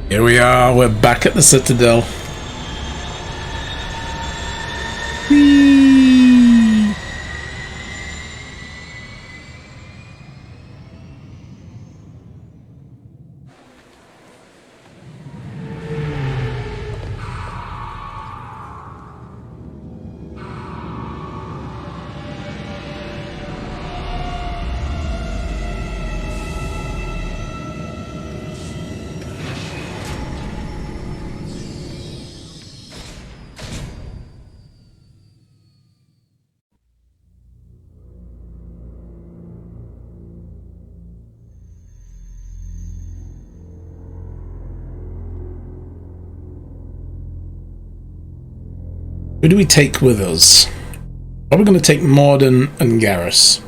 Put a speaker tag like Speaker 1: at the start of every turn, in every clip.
Speaker 1: Here we are, we're back at the Citadel. Whee! Who do we take with us? Probably going to take Morden and Garrus.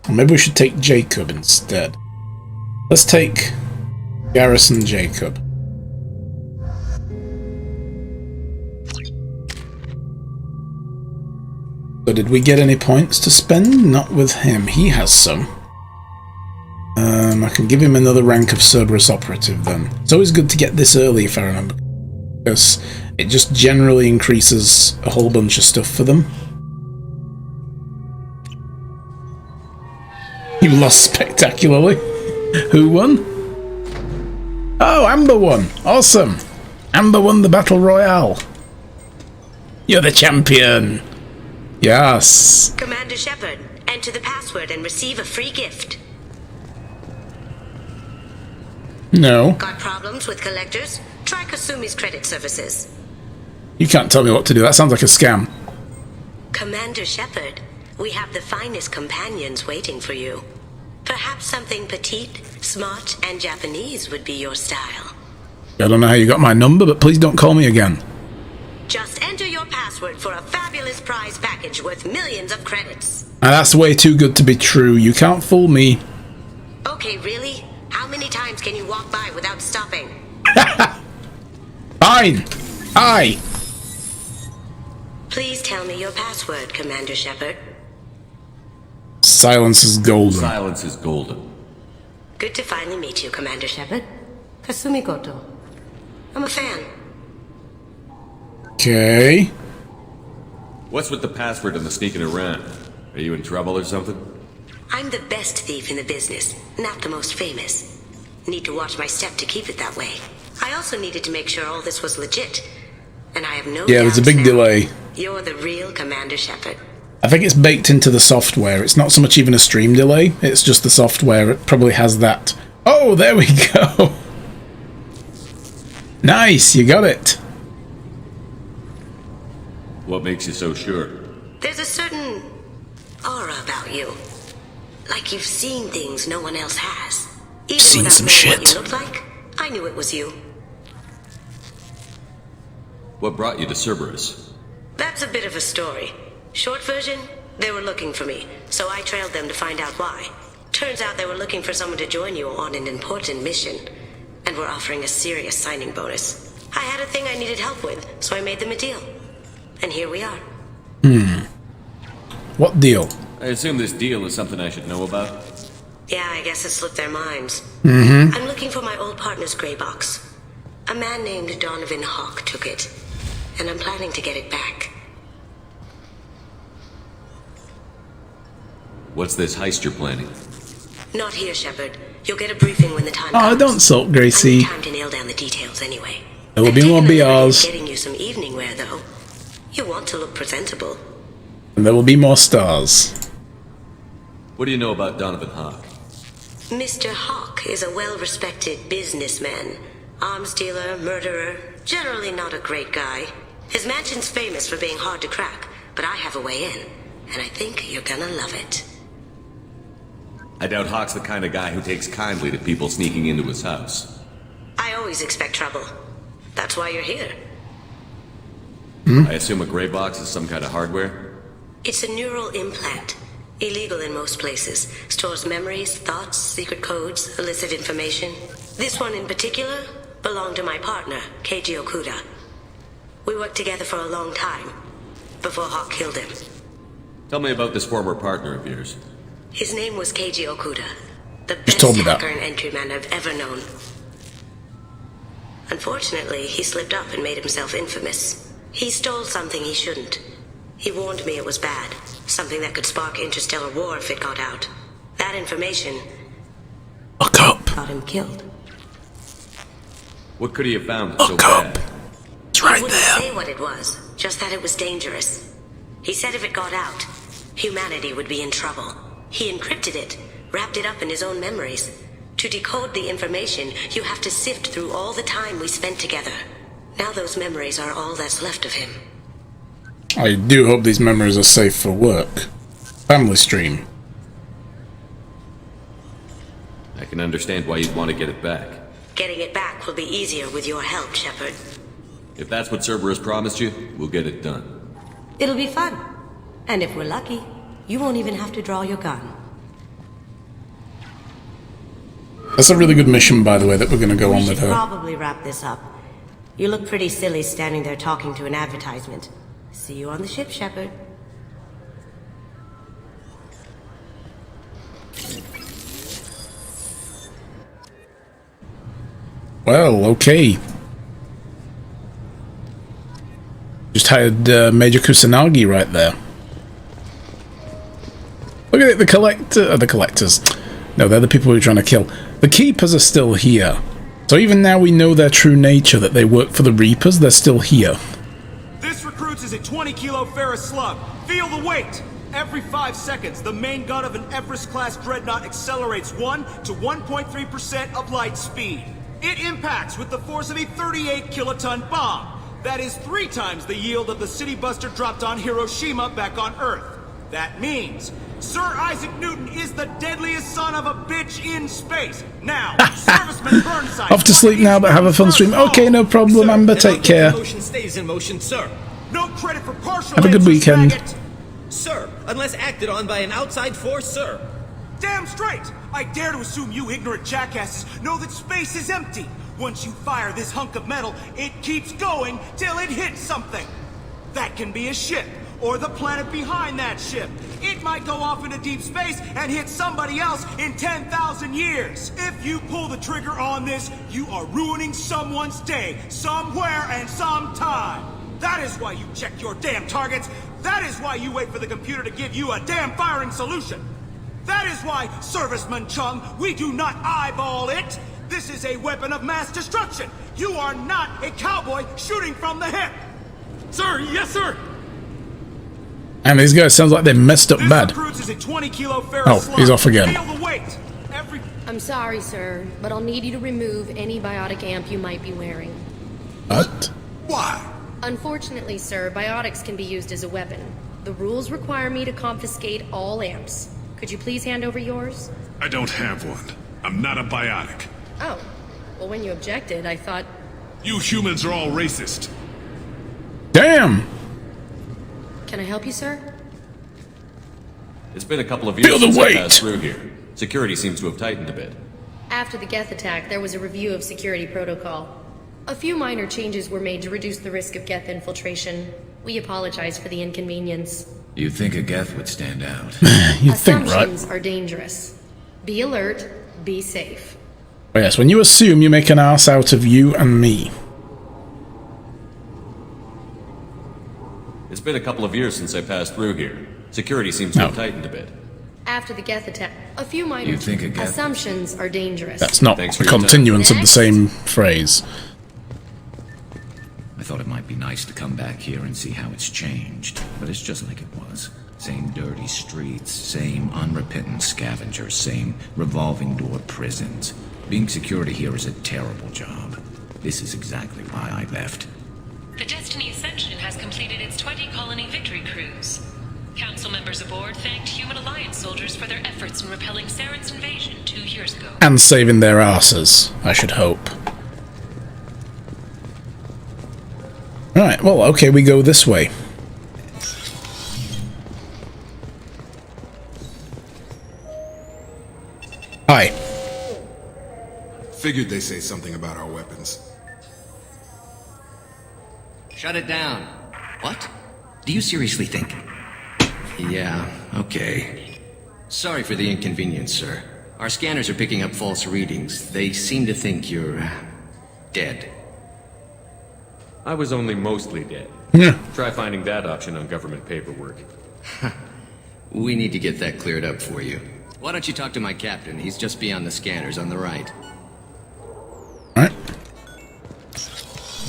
Speaker 1: Or maybe we should take Jacob instead. Let's take Garrus and Jacob. So did we get any points to spend? Not with him. He has some. I can give him another rank of Cerberus Operative then. It's always good to get this early if I remember, because it just generally increases a whole bunch of stuff for them. You lost spectacularly. Who won? Oh, Amber won. Awesome. Amber won the Battle Royale. You're the champion. Yes.
Speaker 2: Commander Shepard, enter the password and receive a free gift.
Speaker 1: No.
Speaker 2: Got problems with collectors? Try Kasumi's credit services.
Speaker 1: You can't tell me what to do. That sounds like a scam.
Speaker 2: Commander Shepard, we have the finest companions waiting for you. Perhaps something petite, smart, and Japanese would be your style.
Speaker 1: I don't know how you got my number, but please don't call me again.
Speaker 2: Just enter your password for a fabulous prize package worth millions of credits.
Speaker 1: Now that's way too good to be true. You can't fool me.
Speaker 2: Okay, really? How many times can you walk by without stopping?
Speaker 1: Fine. Aye.
Speaker 2: Please tell me your password, Commander Shepard.
Speaker 1: Silence is golden.
Speaker 3: Silence is golden.
Speaker 2: Good to finally meet you, Commander Shepard. Kasumi Goto. I'm a fan.
Speaker 1: Okay.
Speaker 3: What's with the password and the sneaking around? Are you in trouble or something?
Speaker 2: I'm the best thief in the business, not the most famous. Need to watch my step to keep it that way. I also needed to make sure all this was legit. And I have no
Speaker 1: Yeah, there's a big delay.
Speaker 2: You're the real Commander Shepard.
Speaker 1: I think it's baked into the software. It's not so much even a stream delay. It's just the software. It probably has that. Oh, there we go. Nice, you got it.
Speaker 3: What makes you so sure?
Speaker 2: There's a certain aura about you. Like you've seen things no one else has. Even
Speaker 1: Seen
Speaker 2: without
Speaker 1: some
Speaker 2: knowing
Speaker 1: shit.
Speaker 2: what you looked like, I knew it was you.
Speaker 3: What brought you to Cerberus?
Speaker 2: That's a bit of a story. Short version, they were looking for me, so I trailed them to find out why. Turns out they were looking for someone to join you on an important mission, and were offering a serious signing bonus. I had a thing I needed help with, so I made them a deal. And here we are.
Speaker 1: What deal?
Speaker 3: I assume this deal is something I should know about?
Speaker 2: Yeah, I guess it slipped their minds.
Speaker 1: Mm-hmm.
Speaker 2: I'm looking for my old partner's gray box. A man named Donovan Hawk took it, and I'm planning to get it back.
Speaker 3: What's this heist you're planning?
Speaker 2: Not here, Shepard. You'll get a briefing when the time
Speaker 1: Oh,
Speaker 2: comes.
Speaker 1: don't sulk,
Speaker 2: I
Speaker 1: Gracie.
Speaker 2: need time to nail down the details anyway.
Speaker 1: There will
Speaker 2: I've
Speaker 1: be more
Speaker 2: taken a liberty
Speaker 1: BRs.
Speaker 2: Getting you some evening wear, though. You want to look presentable.
Speaker 1: And there will be more stars.
Speaker 3: What do you know about Donovan Hawk?
Speaker 2: Mr. Hawk is a well-respected businessman. Arms dealer, murderer, generally not a great guy. His mansion's famous for being hard to crack, but I have a way in, and I think you're gonna love it.
Speaker 3: I doubt Hawk's the kind of guy who takes kindly to people sneaking into his house.
Speaker 2: I always expect trouble. That's why you're here.
Speaker 3: I assume a gray box is some kind of hardware?
Speaker 2: It's a neural implant. Illegal in most places. Stores memories, thoughts, secret codes, illicit information. This one in particular belonged to my partner, Keiji Okuda. We worked together for a long time, before Hawk killed him.
Speaker 3: Tell me about this former partner of yours.
Speaker 2: His name was Keiji Okuda, the
Speaker 1: Just
Speaker 2: best
Speaker 1: told me that.
Speaker 2: hacker and entryman I've ever known. Unfortunately, he slipped up and made himself infamous. He stole something he shouldn't. He warned me it was bad, something that could spark interstellar war if it got out. That information
Speaker 1: Look up.
Speaker 2: got him killed.
Speaker 3: What could he have found that's so
Speaker 1: Look up.
Speaker 3: bad?
Speaker 1: It's
Speaker 2: He
Speaker 1: right
Speaker 2: wouldn't
Speaker 1: there.
Speaker 2: say what it was, just that it was dangerous. He said if it got out, humanity would be in trouble. He encrypted it, wrapped it up in his own memories. To decode the information, you have to sift through all the time we spent together. Now those memories are all that's left of him.
Speaker 1: I do hope these memories are safe for work. Family stream.
Speaker 3: I can understand why you'd want to get it back.
Speaker 2: Getting it back will be easier with your help, Shepard.
Speaker 3: If that's what Cerberus promised you, we'll get it done.
Speaker 2: It'll be fun. And if we're lucky, you won't even have to draw your gun.
Speaker 1: That's a really good mission, by the way, that we're going to go on
Speaker 2: We
Speaker 1: with
Speaker 2: should
Speaker 1: her.
Speaker 2: probably wrap this up. You look pretty silly standing there talking to an advertisement. See you on the ship, Shepard.
Speaker 1: Well, okay. Just hired Major Kusanagi right there. Look at it, the collectors. No, they're the people we're trying to kill. The Keepers are still here. So even now we know their true nature, that they work for the Reapers, they're still here.
Speaker 4: This recruits is a 20-kilo ferrous slug. Feel the weight! Every 5 seconds, the main gun of an Everest-class dreadnought accelerates 1 to 1.3% of light speed. It impacts with the force of a 38-kiloton bomb. That is 3 times the yield of the city buster dropped on Hiroshima back on Earth. That means Sir Isaac Newton is the deadliest son of a bitch in space. Now, Serviceman Burnside...
Speaker 1: Off to sleep now, but have a fun stream. Okay, no problem, Amber, take care.
Speaker 5: Motion stays in motion, sir.
Speaker 4: No credit for partial
Speaker 1: Have a good
Speaker 4: answers,
Speaker 1: weekend.
Speaker 4: faggot.
Speaker 5: Sir, unless acted on by an outside force, sir.
Speaker 4: Damn straight! I dare to assume you ignorant jackasses know that space is empty. Once you fire this hunk of metal, it keeps going till it hits something. That can be a ship, or the planet behind that ship. It might go off into deep space and hit somebody else in 10,000 years. If you pull the trigger on this, you are ruining someone's day, somewhere and sometime. That is why you check your damn targets. That is why you wait for the computer to give you a damn firing solution. That is why, Serviceman Chung, we do not eyeball it. This is a weapon of mass destruction. You are not a cowboy shooting from the hip. Sir, yes, sir.
Speaker 1: And these guys sounds like they messed up
Speaker 4: This
Speaker 1: bad.
Speaker 4: recruits is a 20-kilo ferrous
Speaker 1: Oh,
Speaker 4: slug.
Speaker 1: he's off again.
Speaker 4: Feel the weight. Every
Speaker 6: I'm sorry, sir, but I'll need you to remove any biotic amp you might be wearing.
Speaker 1: What?
Speaker 4: why?
Speaker 6: Unfortunately, sir, biotics can be used as a weapon. The rules require me to confiscate all amps. Could you please hand over yours?
Speaker 7: I don't have one. I'm not a biotic.
Speaker 6: Oh, well, when you objected, I thought...
Speaker 7: You humans are all racist.
Speaker 1: Damn!
Speaker 6: Can I help you, sir?
Speaker 3: It's been a couple of years
Speaker 1: Feel the
Speaker 3: since I
Speaker 1: weight.
Speaker 3: passed through here. Security seems to have tightened a bit.
Speaker 6: After the Geth attack, there was a review of security protocol. A few minor changes were made to reduce the risk of Geth infiltration. We apologize for the inconvenience.
Speaker 8: You'd think a Geth would stand out.
Speaker 1: You'd think, right?
Speaker 6: Assumptions are dangerous. Be alert, be safe.
Speaker 1: Oh, yes, when you assume, you make an ass out of you and me.
Speaker 3: It's been a couple of years since I passed through here. Security seems to have tightened a bit.
Speaker 6: After the Geth attack, a few minor
Speaker 8: You think a Geth-
Speaker 6: assumptions are dangerous.
Speaker 1: That's not
Speaker 3: Thanks
Speaker 1: a
Speaker 3: for your time.
Speaker 1: continuance of the
Speaker 6: Next.
Speaker 1: same phrase.
Speaker 8: I thought it might be nice to come back here and see how it's changed, but it's just like it was. Same dirty streets, same unrepentant scavengers, same revolving door prisons. Being security here is a terrible job. This is exactly why I left.
Speaker 9: The Destiny Ascension has completed its 20-colony victory cruise. Council members aboard thanked Human Alliance soldiers for their efforts in repelling Saren's invasion 2 years ago.
Speaker 1: And saving their asses, I should hope. Right, well, okay, we go this way. Hi.
Speaker 10: Figured they say something about our weapons. Shut it down. What? Do you seriously think? Yeah, okay. Sorry for the inconvenience, sir. Our scanners are picking up false readings. They seem to think you're... dead.
Speaker 11: I was only mostly dead.
Speaker 1: Yeah.
Speaker 11: Try finding that option on government paperwork.
Speaker 10: We need to get that cleared up for you. Why don't you talk to my captain? He's just beyond the scanners on the right.
Speaker 1: Alright.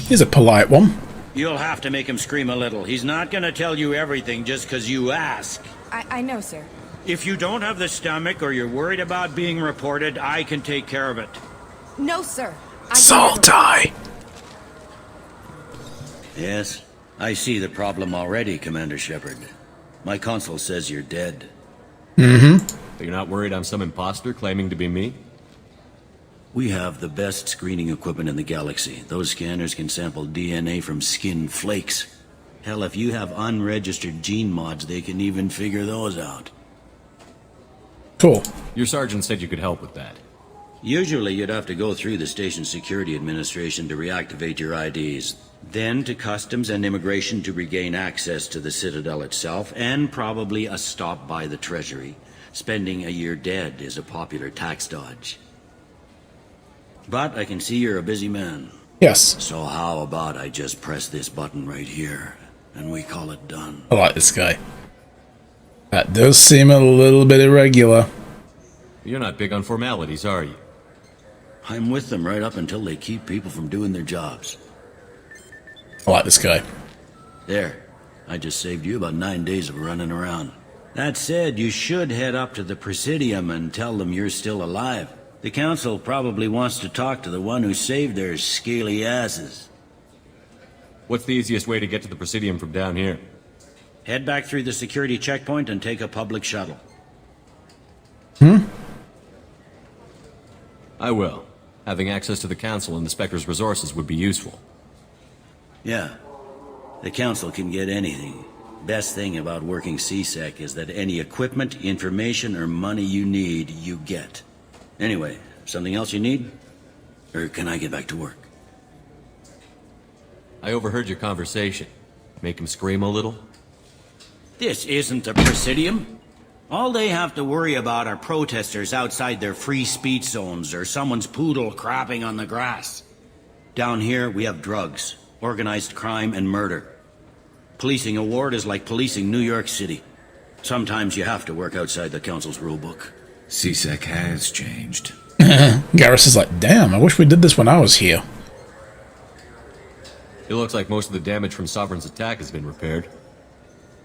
Speaker 1: He's a polite one.
Speaker 12: You'll have to make him scream a little. He's not gonna tell you everything just because you ask.
Speaker 13: I know, sir.
Speaker 12: If you don't have the stomach or you're worried about being reported, I can take care of it.
Speaker 13: No, sir.
Speaker 1: Salty!
Speaker 12: Yes, I see the problem already, Commander Shepard. My consul says you're dead.
Speaker 1: Mm-hmm.
Speaker 11: You're not worried I'm some imposter claiming to be me?
Speaker 12: We have the best screening equipment in the galaxy. Those scanners can sample DNA from skin flakes. Hell, if you have unregistered gene mods, they can even figure those out.
Speaker 1: Cool.
Speaker 11: Your sergeant said you could help with that.
Speaker 12: Usually you'd have to go through the station security administration to reactivate your IDs. Then to customs and immigration to regain access to the Citadel itself, and probably a stop by the Treasury. Spending a year dead is a popular tax dodge. But I can see you're a busy man.
Speaker 1: Yes.
Speaker 12: So how about I just press this button right here, and we call it done?
Speaker 1: I like this guy. That does seem a little bit irregular.
Speaker 11: You're not big on formalities, are you?
Speaker 12: I'm with them right up until they keep people from doing their jobs.
Speaker 1: I like this guy.
Speaker 12: There. I just saved you about 9 days of running around. That said, you should head up to the Presidium and tell them you're still alive. The Council probably wants to talk to the one who saved their scaly asses.
Speaker 11: What's the easiest way to get to the Presidium from down here?
Speaker 12: Head back through the security checkpoint and take a public shuttle.
Speaker 11: I will. Having access to the Council and the Spectre's resources would be useful.
Speaker 12: Yeah. The Council can get anything. Best thing about working CSEC is that any equipment, information, or money you need, you get. Anyway, something else you need? Or can I get back to work?
Speaker 11: I overheard your conversation. Make him scream a little?
Speaker 12: This isn't the Presidium. All they have to worry about are protesters outside their free speech zones or someone's poodle crapping on the grass. Down here, we have drugs, organized crime, and murder. Policing a ward is like policing New York City. Sometimes you have to work outside the Council's rulebook.
Speaker 8: CSEC has changed.
Speaker 1: Garrus is like, damn, I wish we did this when I was here.
Speaker 11: It looks like most of the damage from Sovereign's attack has been repaired.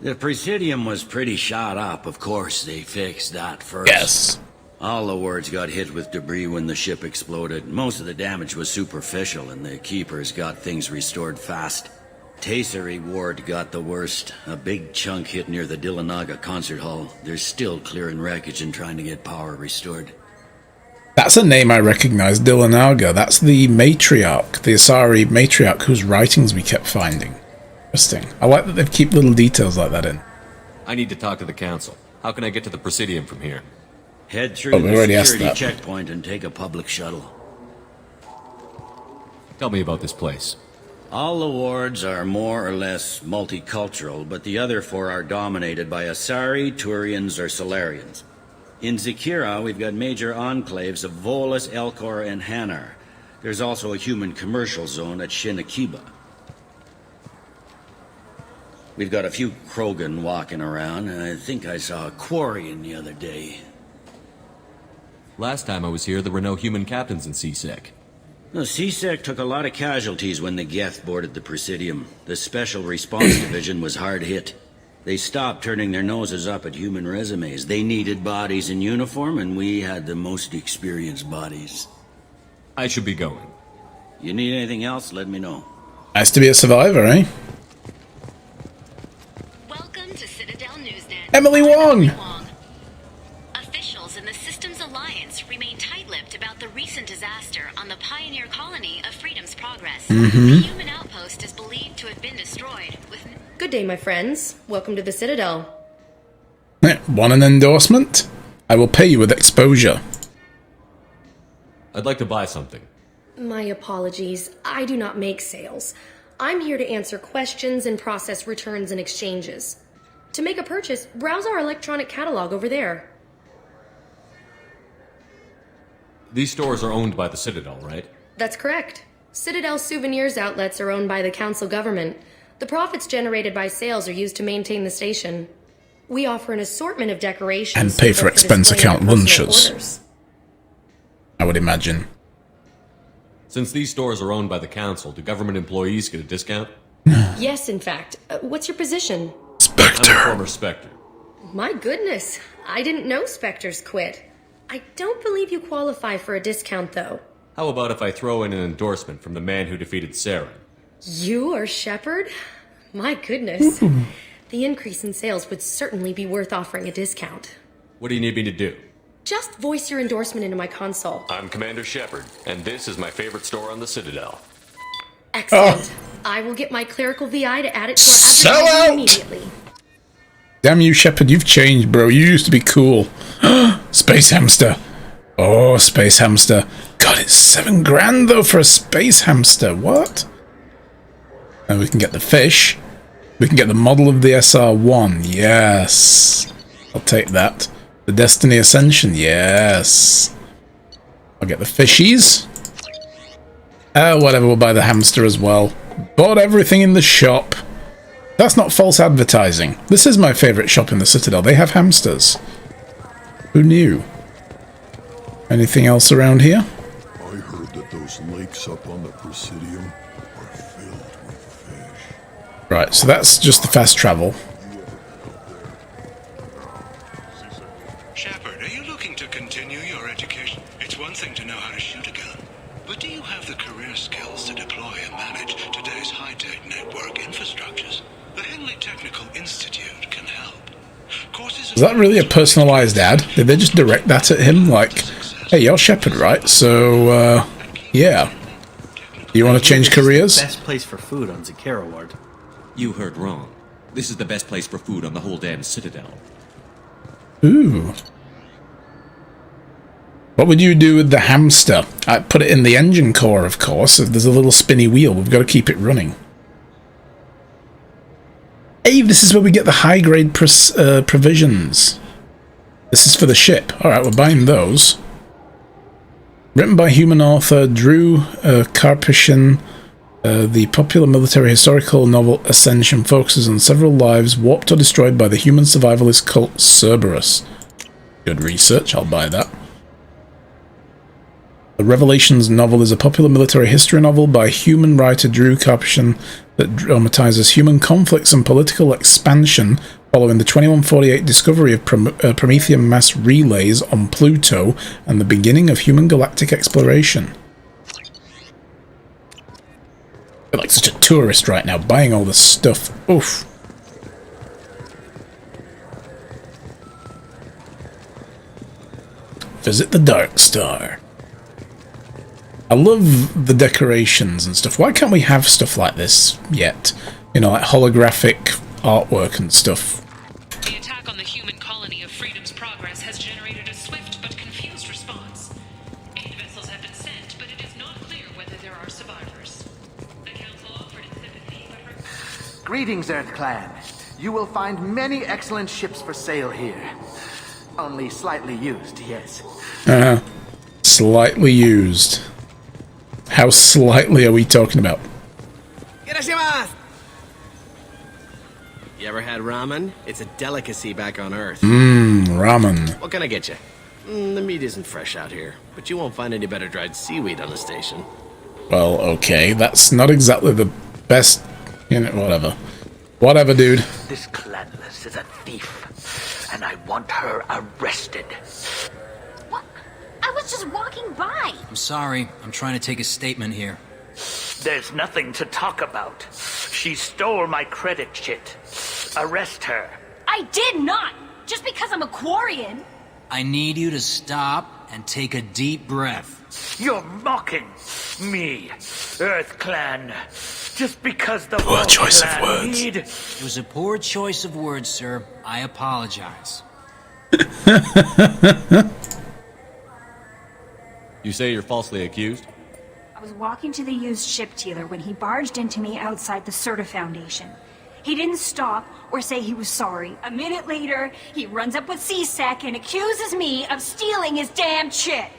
Speaker 12: The Presidium was pretty shot up. Of course, they fixed that first.
Speaker 1: Yes.
Speaker 12: All the wards got hit with debris when the ship exploded. Most of the damage was superficial, and the Keepers got things restored fast. Tasery Ward got the worst. A big chunk hit near the Dillanaga concert hall. They're still clearing wreckage and trying to get power restored.
Speaker 1: That's a name I recognize, Dillanaga. That's the matriarch, the Asari matriarch whose writings we kept finding. Interesting. I like that they keep little details like that in.
Speaker 11: I need to talk to the Council. How can I get to the Presidium from here?
Speaker 12: Head through the security checkpoint and take a public shuttle.
Speaker 11: Tell me about this place.
Speaker 12: All the wards are more or less multicultural, but the other four are dominated by Asari, Turians, or Solarians. In Zakira, we've got major enclaves of Volus, Elcor, and Hanar. There's also a human commercial zone at Shinakiba. We've got a few Krogan walking around, and I think I saw a Quarian the other day.
Speaker 11: Last time I was here, there were no human captains in CSEC.
Speaker 12: No, CSEC took a lot of casualties when the Geth boarded the Presidium. The Special Response Division was hard hit. They stopped turning their noses up at human resumes. They needed bodies in uniform, and we had the most experienced bodies.
Speaker 11: I should be going.
Speaker 12: You need anything else, let me know.
Speaker 1: Nice to be a survivor, eh?
Speaker 14: Welcome to Citadel Newsnet.
Speaker 1: Emily Wong!
Speaker 14: Officials in the Systems Alliance remain tight-lipped about the recent disaster on the pioneer colony of Freedom's Progress. The human outpost is believed to have been destroyed with...
Speaker 6: Good day, my friends. Welcome to the Citadel.
Speaker 1: Want an endorsement? I will pay you with exposure.
Speaker 11: I'd like to buy something.
Speaker 6: My apologies. I do not make sales. I'm here to answer questions and process returns and exchanges. To make a purchase, browse our electronic catalog over there.
Speaker 11: These stores are owned by the Citadel, right?
Speaker 6: That's correct. Citadel souvenirs outlets are owned by the council government. The profits generated by sales are used to maintain the station. We offer an assortment of decorations
Speaker 1: And pay for expense account lunches.
Speaker 6: Orders.
Speaker 1: I would imagine.
Speaker 11: Since these stores are owned by the council, do government employees get a discount?
Speaker 6: Yes, in fact. What's your position?
Speaker 1: Spectre.
Speaker 11: I'm a former Spectre.
Speaker 6: My goodness, I didn't know Spectres quit. I don't believe you qualify for a discount, though.
Speaker 11: How about if I throw in an endorsement from the man who defeated Saren?
Speaker 6: You are Shepard? My goodness. The increase in sales would certainly be worth offering a discount.
Speaker 11: What do you need me to do?
Speaker 6: Just voice your endorsement into my console.
Speaker 11: I'm Commander Shepard, and this is my favorite store on the Citadel.
Speaker 6: Excellent. I will get my clerical VI to add it to our
Speaker 1: Sell
Speaker 6: advertising
Speaker 1: out!
Speaker 6: immediately.
Speaker 1: Damn you, Shepard, you've changed, bro. You used to be cool. Space hamster. Oh, space hamster. God, it's $7,000 though for a space hamster. What? And we can get the fish. We can get the model of the SR-1. Yes. I'll take that. The Destiny Ascension. Yes. I'll get the fishies. Whatever, we'll buy the hamster as well. Bought everything in the shop. That's not false advertising. This is my favourite shop in the Citadel. They have hamsters. Who knew? Anything else around here?
Speaker 15: I heard that those lakes up on the Presidium are filled with fish.
Speaker 1: Right, so that's just the fast travel.
Speaker 16: Shepard, are you looking to continue your education? It's one thing to know how to shoot a gun, but do you have the career skills to deploy and manage today's high-tech network infrastructures? The Henley Technical Institute can help. Courses
Speaker 1: Is that really a personalised ad? Did they just direct that at him? Like, hey, you're Shepard, right? So, yeah. You want to change careers?
Speaker 17: Best place for food on Zakara Ward.
Speaker 8: You heard wrong. This is the best place for food on the whole damn Citadel.
Speaker 1: Ooh. What would you do with the hamster? I'd put it in the engine core, of course. If there's a little spinny wheel, we've got to keep it running. Hey, this is where we get the high-grade provisions. This is for the ship. Alright, we're buying those. Written by human author Drew Karpyshyn, the popular military historical novel Ascension focuses on several lives warped or destroyed by the human survivalist cult Cerberus. Good research, I'll buy that. The Revelations novel is a popular military history novel by human writer Drew Karpyshyn that dramatizes human conflicts and political expansion following the 2148 discovery of Promethean mass relays on Pluto and the beginning of human galactic exploration. I feel like such a tourist right now, buying all this stuff. Oof. Visit the Dark Star. I love the decorations and stuff. Why can't we have stuff like this yet? You know, like holographic artwork and stuff.
Speaker 9: The attack on the human colony of Freedom's Progress has generated a swift but confused response. 8 vessels have been sent, but it is not clear whether there are survivors. The Council offered its sympathy, but...
Speaker 18: Greetings, Earth Clan. You will find many excellent ships for sale here. Only slightly used, yes.
Speaker 1: Slightly used. How slightly are we talking about?
Speaker 10: You ever had ramen? It's a delicacy back on Earth.
Speaker 1: Ramen.
Speaker 10: What can I get you? The meat isn't fresh out here, but you won't find any better dried seaweed on the station.
Speaker 1: Well, okay, that's not exactly the best, you know, whatever. Whatever, dude.
Speaker 18: This Clanless is a thief, and I want her arrested.
Speaker 14: What? I was just walking by.
Speaker 19: I'm sorry. I'm trying to take a statement here.
Speaker 18: There's nothing to talk about. She stole my credit chit. Arrest her.
Speaker 14: I did not. Just because I'm a Quarian.
Speaker 19: I need you to stop and take a deep breath.
Speaker 18: You're mocking me, Earth Clan. Just because the
Speaker 1: poor choice of
Speaker 18: words.
Speaker 19: It was a poor choice of words, sir. I apologize.
Speaker 11: You say you're falsely accused?
Speaker 20: I was walking to the used ship dealer when he barged into me outside the Serta Foundation. He didn't stop or say he was sorry. A minute later, he runs up with C-Sec and accuses me of stealing his damn chit.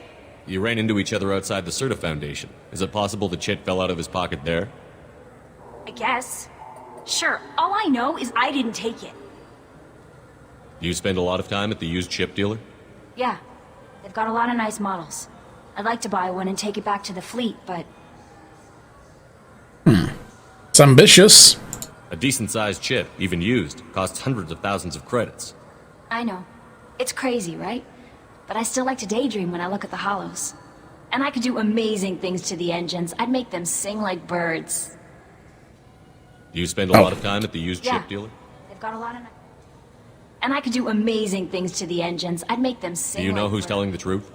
Speaker 11: You ran into each other outside the Serta Foundation. Is it possible the chit fell out of his pocket there?
Speaker 20: I guess. Sure, all I know is I didn't take it.
Speaker 11: Do you spend a lot of time at the used ship dealer?
Speaker 20: Yeah, they've got a lot of nice models. I'd like to buy one and take it back to the fleet, but...
Speaker 1: It's ambitious.
Speaker 11: A decent-sized chip, even used, costs hundreds of thousands of credits.
Speaker 20: I know. It's crazy, right? But I still like to daydream when I look at the hollows. And I could do amazing things to the engines. I'd make them sing like birds.
Speaker 11: Do you spend a lot of time at the used ship dealer?
Speaker 20: They've got a lot of... And I could do amazing things to the engines. I'd make them sing
Speaker 11: Do you know
Speaker 20: like
Speaker 11: who's
Speaker 20: birds.
Speaker 11: telling the truth?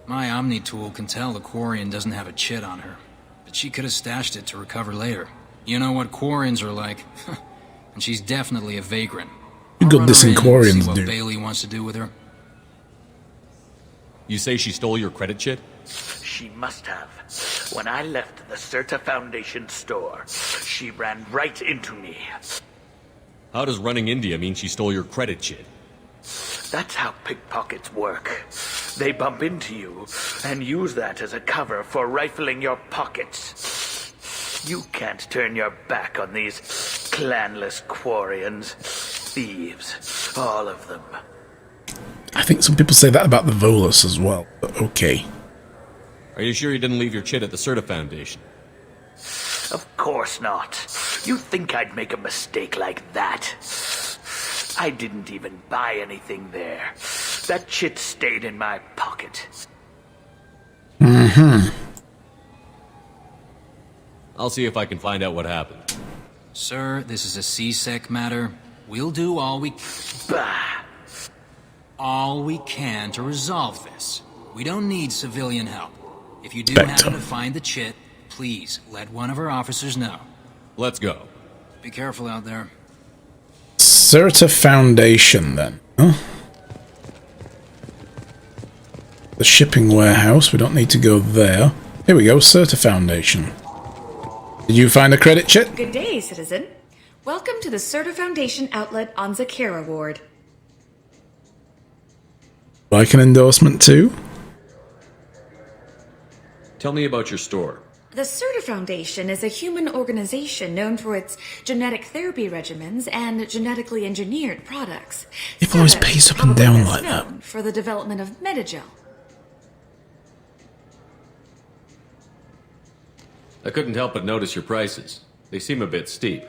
Speaker 19: My Omni tool can tell the Quarian doesn't have a chit on her, but she could have stashed it to recover later. You know what Quarians are like. And she's definitely a vagrant.
Speaker 1: You
Speaker 19: I'll
Speaker 1: got
Speaker 19: run
Speaker 1: this
Speaker 19: her
Speaker 1: in
Speaker 19: in and
Speaker 1: Quarians,
Speaker 19: see what
Speaker 1: dude.
Speaker 19: Bailey wants to do with her.
Speaker 11: You say she stole your credit chit?
Speaker 21: She must have. When I left the Serta Foundation store, she ran right into me.
Speaker 11: How does running India mean she stole your credit chit?
Speaker 21: That's how pickpockets work. They bump into you and use that as a cover for rifling your pockets. You can't turn your back on these clanless Quarians. Thieves, all of them.
Speaker 1: I think some people say that about the Volus as well, but okay.
Speaker 11: Are you sure you didn't leave your chit at the Serta Foundation?
Speaker 21: Of course not. You think I'd make a mistake like that? I didn't even buy anything there. That chit stayed in my pocket.
Speaker 11: I'll see if I can find out what happened.
Speaker 19: Sir, this is a C-Sec matter. We'll do all we can to resolve this. We don't need civilian help. If you do happen to find the chit, please let one of our officers know.
Speaker 11: Let's go.
Speaker 19: Be careful out there.
Speaker 1: Serta Foundation, then. Huh? The shipping warehouse. We don't need to go there. Here we go, Serta Foundation. Did you find a credit chit?
Speaker 22: Good day, citizen. Welcome to the Serta Foundation outlet on Zakera Ward.
Speaker 1: Like an endorsement too?
Speaker 11: Tell me about your store.
Speaker 22: The Serta Foundation is a human organization known for its genetic therapy regimens and genetically engineered products.
Speaker 1: People always pace up and down like that.
Speaker 22: Known for the development of Metagel.
Speaker 11: I couldn't help but notice your prices. They seem a bit steep.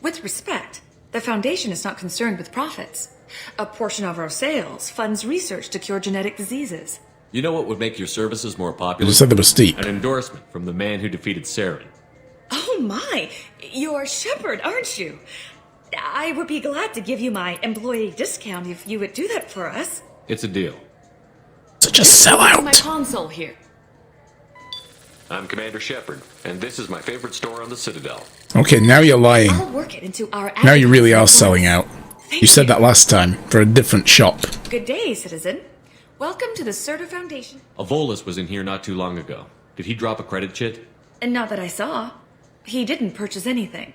Speaker 22: With respect, the Foundation is not concerned with profits. A portion of our sales funds research to cure genetic diseases.
Speaker 11: You know what would make your services more popular?
Speaker 1: You said they were steep.
Speaker 11: An endorsement from the man who defeated Saren.
Speaker 22: Oh my! You're Shepard, aren't you? I would be glad to give you my employee discount if you would do that for us.
Speaker 11: It's a deal.
Speaker 1: Such a sellout!
Speaker 22: My console here.
Speaker 11: I'm Commander Shepard, and this is my favorite store on the Citadel.
Speaker 1: Okay, now you're lying.
Speaker 22: I'll work it into our
Speaker 1: Now you really are selling out. You said that last time, for a different shop.
Speaker 22: Good day, citizen. Welcome to the Serta Foundation.
Speaker 11: A Volus was in here not too long ago. Did he drop a credit chit?
Speaker 22: And not that I saw. He didn't purchase anything.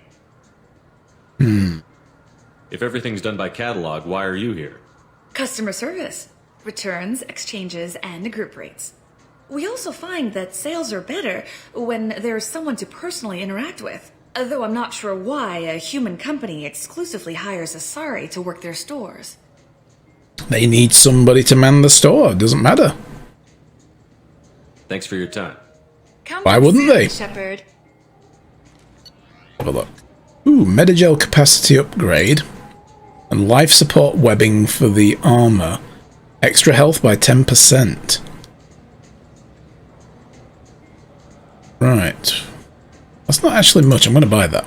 Speaker 11: If everything's done by catalog, why are you here?
Speaker 22: Customer service. Returns, exchanges, and group rates. We also find that sales are better when there's someone to personally interact with. Though I'm not sure why a human company exclusively hires Asari to work their stores.
Speaker 1: They need somebody to man the store. Doesn't matter.
Speaker 11: Thanks for your time.
Speaker 1: Why wouldn't they?
Speaker 22: Shepard.
Speaker 1: Have a look. Ooh, Metagel capacity upgrade. And life support webbing for the armor. Extra health by 10%. Right. That's not actually much. I'm going to buy that.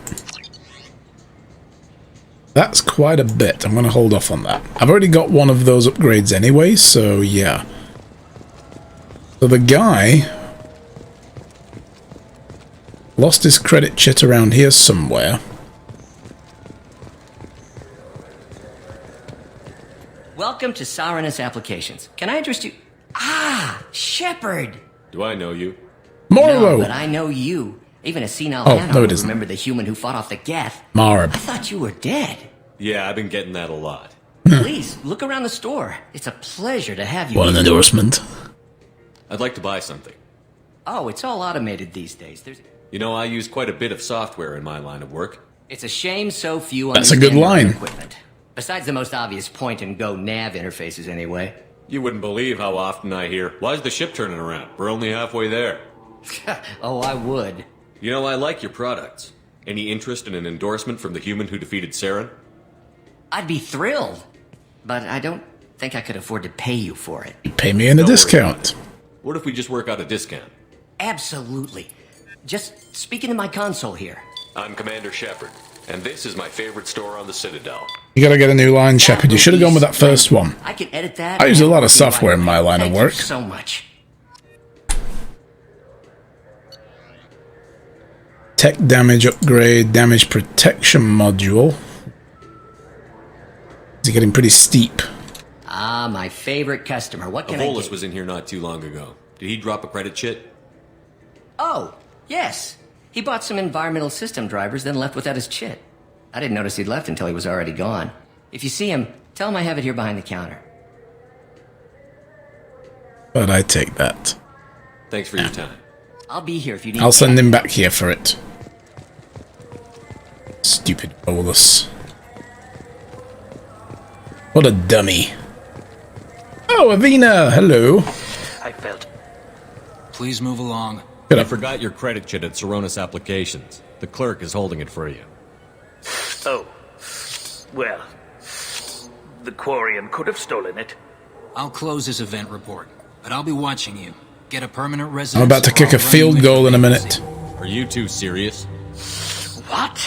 Speaker 1: That's quite a bit. I'm going to hold off on that. I've already got one of those upgrades anyway, so yeah. So the guy lost his credit chit around here somewhere.
Speaker 23: Welcome to Saranus Applications. Can I interest you? Ah, Shepard!
Speaker 11: Do I know you?
Speaker 1: Morrow!
Speaker 23: No, but I know you. Even a senile
Speaker 1: Oh,
Speaker 23: man
Speaker 1: no, it
Speaker 23: would
Speaker 1: isn't.
Speaker 23: remember the human who fought off the Geth.
Speaker 1: Marb.
Speaker 23: I thought you were dead.
Speaker 11: Yeah, I've been getting that a lot.
Speaker 23: Please, look around the store. It's a pleasure to have you
Speaker 1: What an
Speaker 23: here.
Speaker 1: endorsement.
Speaker 11: I'd like to buy something.
Speaker 23: Oh, it's all automated these days.
Speaker 11: You know, I use quite a bit of software in my line of work.
Speaker 23: It's a shame so few
Speaker 1: That's a good
Speaker 23: understand
Speaker 1: line.
Speaker 23: modern equipment. Besides the most obvious point-and-go nav interfaces, anyway.
Speaker 11: You wouldn't believe how often I hear, "Why's the ship turning around? We're only halfway there."
Speaker 23: Oh, I would.
Speaker 11: You know, I like your products. Any interest in an endorsement from the human who defeated Saren?
Speaker 23: I'd be thrilled. But I don't think I could afford to pay you for it.
Speaker 1: Pay me in a discount.
Speaker 11: What if we just work out a discount?
Speaker 23: Absolutely. Just speak into my console here.
Speaker 11: I'm Commander Shepard, and this is my favorite store on the Citadel.
Speaker 1: You gotta get a new line, Shepard. You should have gone with that first one.
Speaker 23: I can edit that.
Speaker 1: I use a lot of software in my line of work.
Speaker 23: Thank you so much.
Speaker 1: Tech damage upgrade, damage protection module. It's getting pretty steep.
Speaker 23: Ah, my favorite customer. What can I
Speaker 11: Avolis
Speaker 23: get?
Speaker 11: was in here not too long ago. Did he drop a credit chit?
Speaker 23: Oh, yes. He bought some environmental system drivers, then left without his chit. I didn't notice he'd left until he was already gone. If you see him, tell him I have it here behind the counter.
Speaker 1: But I take that.
Speaker 11: Thanks for your time.
Speaker 23: I'll be here if you need
Speaker 1: I'll send him back here for it. Stupid bolus. What a dummy. Oh, Avina! Hello.
Speaker 23: I felt.
Speaker 19: Please move along.
Speaker 11: I forgot your credit chit at Saronis Applications. The clerk is holding it for you.
Speaker 21: Oh. Well. The Quarian could have stolen it.
Speaker 19: I'll close this event report, but I'll be watching you. Get a permanent residence.
Speaker 1: I'm about to kick a field goal in a minute.
Speaker 11: Are you two serious?
Speaker 21: What?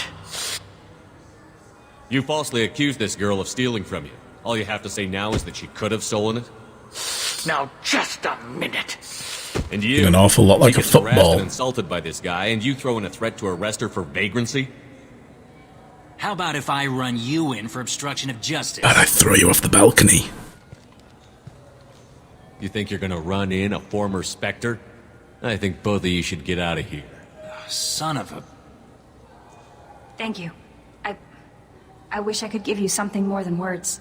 Speaker 11: You falsely accused this girl of stealing from you. All you have to say now is that she could have stolen it?
Speaker 21: Now, just a minute.
Speaker 11: And you?
Speaker 1: An awful lot like
Speaker 11: she
Speaker 1: a
Speaker 11: gets harassed
Speaker 1: football.
Speaker 11: and insulted by this guy, and you throw in a threat to arrest her for vagrancy?
Speaker 19: How about if I run you in for obstruction of justice?
Speaker 1: And I throw you off the balcony.
Speaker 11: You think you're gonna run in a former Spectre? I think both of you should get out of here.
Speaker 19: Son of a...
Speaker 20: Thank you. I wish I could give you something more than words.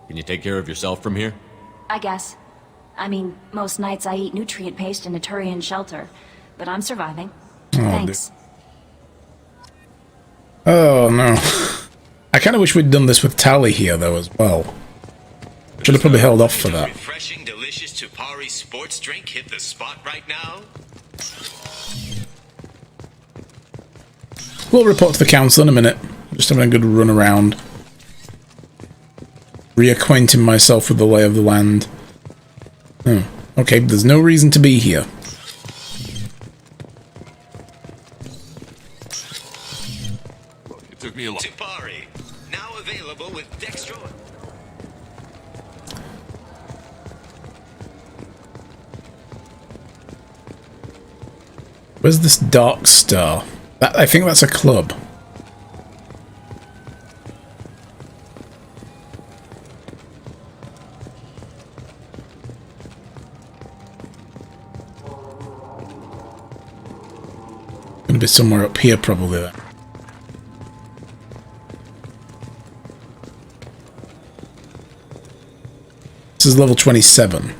Speaker 11: Can you take care of yourself from here?
Speaker 20: I guess. I mean, most nights I eat nutrient paste in a Turian shelter, but I'm surviving. Thanks.
Speaker 1: Oh, no. I kind of wish we'd done this with Tally here, though, as well. Should have probably held off for that.
Speaker 2: Refreshing, delicious Tupari sports drink hit the spot right now.
Speaker 1: We'll report to the council in a minute. Just having a good run around. Reacquainting myself with the lay of the land. Oh, okay, there's no reason to be here.
Speaker 2: It took me a long. Tupari, now available with Dextro.
Speaker 1: Where's this Dark Star? I think that's a club. Gonna be somewhere up here, probably. Then. This is level 27.